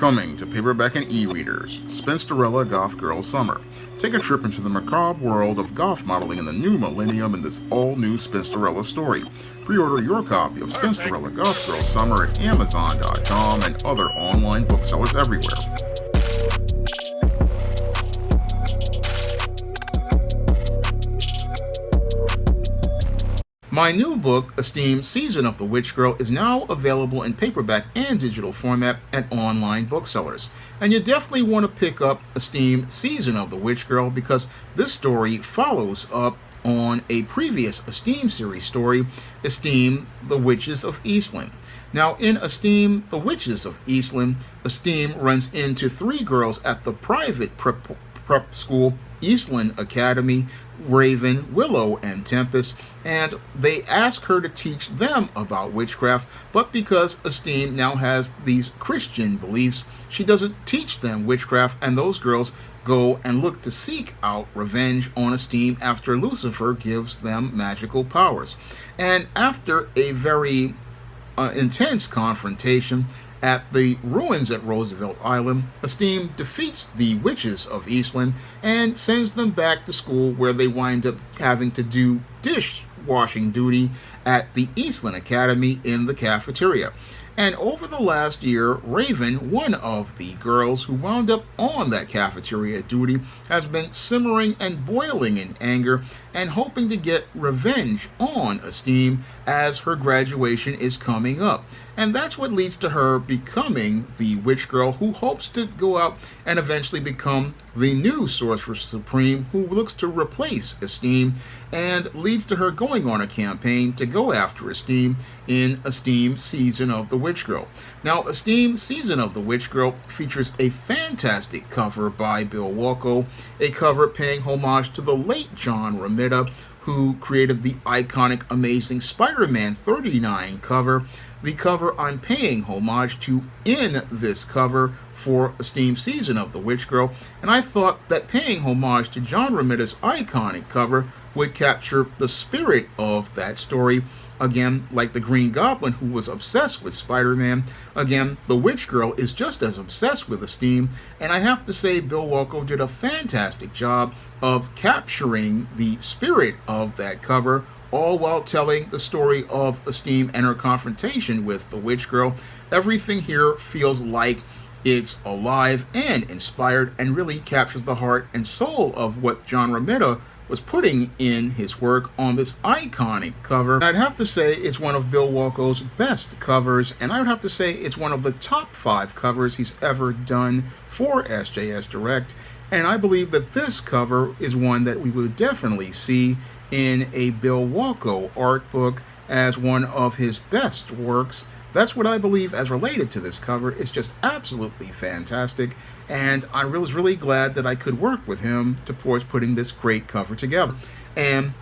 Coming to paperback and e-readers, Spinsterella Goth Girl Summer. Take a trip into the macabre world of goth modeling in the new millennium in this all-new Spinsterella story. Pre-order your copy of Spinsterella Goth Girl Summer at Amazon.com and other online booksellers everywhere. My new book, Esteemed Season of the Witchgirl, is now available in paperback and digital format at online booksellers. And you definitely want to pick up Esteemed Season of the Witchgirl because this story follows up on a previous Esteemed series story, Esteemed the Witches of Eastland. Now, in Esteemed the Witches of Eastland, Esteemed runs into three girls at the private prep school, Eastland Academy, Raven, Willow, and Tempest, and they ask her to teach them about witchcraft, but because Esteemed now has these Christian beliefs, she doesn't teach them witchcraft, and those girls go and look to seek out revenge on Esteemed after Lucifer gives them magical powers. And after a very intense confrontation at the ruins at Roosevelt Island, Esteemed defeats the witches of Eastland and sends them back to school, where they wind up having to do dishwashing duty at the Eastland Academy in the cafeteria. And over the last year, Raven, one of the girls who wound up on that cafeteria duty, has been simmering and boiling in anger and hoping to get revenge on Esteemed as her graduation is coming up. And that's what leads to her becoming the witch girl who hopes to go out and eventually become the new Sorceress Supreme who looks to replace Esteemed, and leads to her going on a campaign to go after Esteemed in Esteemed Season of the Witchgirl. Now, Esteemed Season of the Witchgirl features a fantastic cover by Bill Walko, a cover paying homage to the late John Romita, who created the iconic Amazing Spider-Man 39 cover. The cover I'm paying homage to in this cover for Esteemed Season of the Witchgirl, and I thought that paying homage to John Romita's iconic cover would capture the spirit of that story. Again, like the Green Goblin, who was obsessed with Spider-Man, again, the Witch Girl is just as obsessed with Esteemed, and I have to say Bill Walko did a fantastic job of capturing the spirit of that cover, all while telling the story of Esteemed and her confrontation with the Witch Girl. Everything here feels like it's alive and inspired and really captures the heart and soul of what John Romita was putting in his work on this iconic cover. I'd have to say it's one of Bill Walko's best covers, and I would have to say it's one of the top 5 covers he's ever done for SJS Direct, and I believe that this cover is one that we would definitely see in a Bill Walko art book as one of his best works. That's what I believe as related to this cover. It's just absolutely fantastic, and I was really glad that I could work with him towards putting this great cover together. And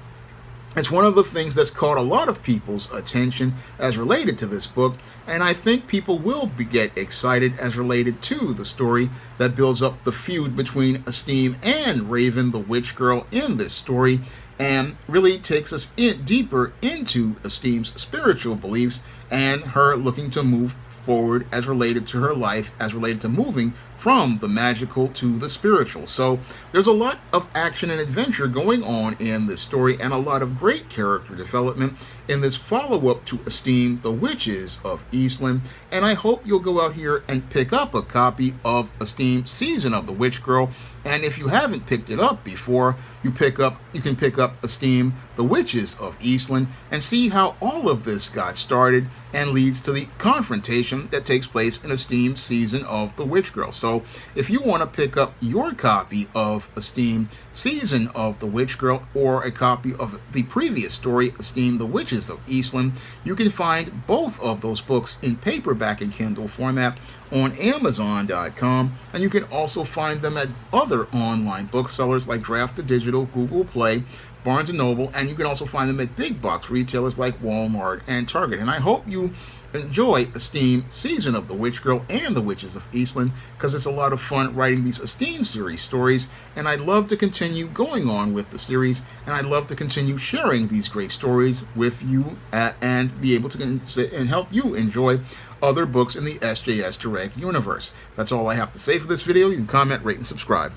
it's one of the things that's caught a lot of people's attention as related to this book, and I think people will get excited as related to the story that builds up the feud between Esteemed and Raven, the Witch Girl, in this story, and really takes us deeper into Esteemed's spiritual beliefs and her looking to move forward as related to her life, as related to moving from the magical to the spiritual. So there's a lot of action and adventure going on in this story, and a lot of great character development in this follow-up to Esteemed the Witches of Eastland, and I hope you'll go out here and pick up a copy of Esteemed Season of the Witch Girl. And if you haven't picked it up before, you can pick up Esteemed the Witches of Eastland and see how all of this got started and leads to the confrontation that takes place in Esteemed Season of the Witch Girl. So if you want to pick up your copy of Esteemed Season of the Witch Girl, or a copy of the previous story, Esteemed the Witches of Eastland, you can find both of those books in paperback and Kindle format on Amazon.com, and you can also find them at other online booksellers like Draft to Digital, Google Play, Barnes & Noble, and you can also find them at big box retailers like Walmart and Target. And I hope you enjoy Esteemed Season of the Witch Girl and the Witches of Eastland, because it's a lot of fun writing these Esteemed series stories, and I'd love to continue going on with the series, and I'd love to continue sharing these great stories with you and be able to and help you enjoy other books in the SJS Direct universe. That's all I have to say for this video. You can comment, rate, and subscribe.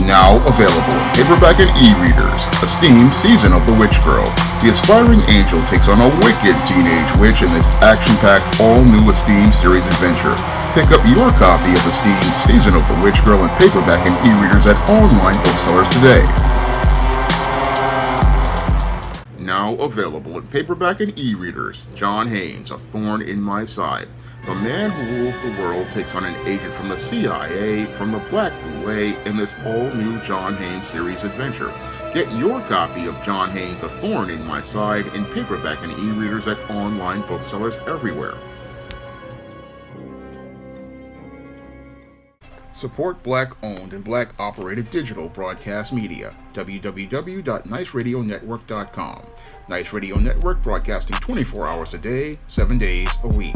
Now available in paperback and e-readers, Esteemed Season of the Witch Girl. The aspiring angel takes on a wicked teenage witch in this action-packed, all-new Esteemed series adventure. Pick up your copy of Esteemed Season of the Witch Girl in paperback and e-readers at online booksellers today. Now available in paperback and e-readers, John Haynes, A Thorn in My Side. The man who rules the world takes on an agent from the CIA from the Black Boule in this all-new John Haynes series adventure. Get your copy of John Haynes' A Thorn in My Side in paperback and e-readers at online booksellers everywhere. Support Black-owned and Black-operated digital broadcast media. www.niceradionetwork.com. Nice Radio Network, broadcasting 24 hours a day, 7 days a week.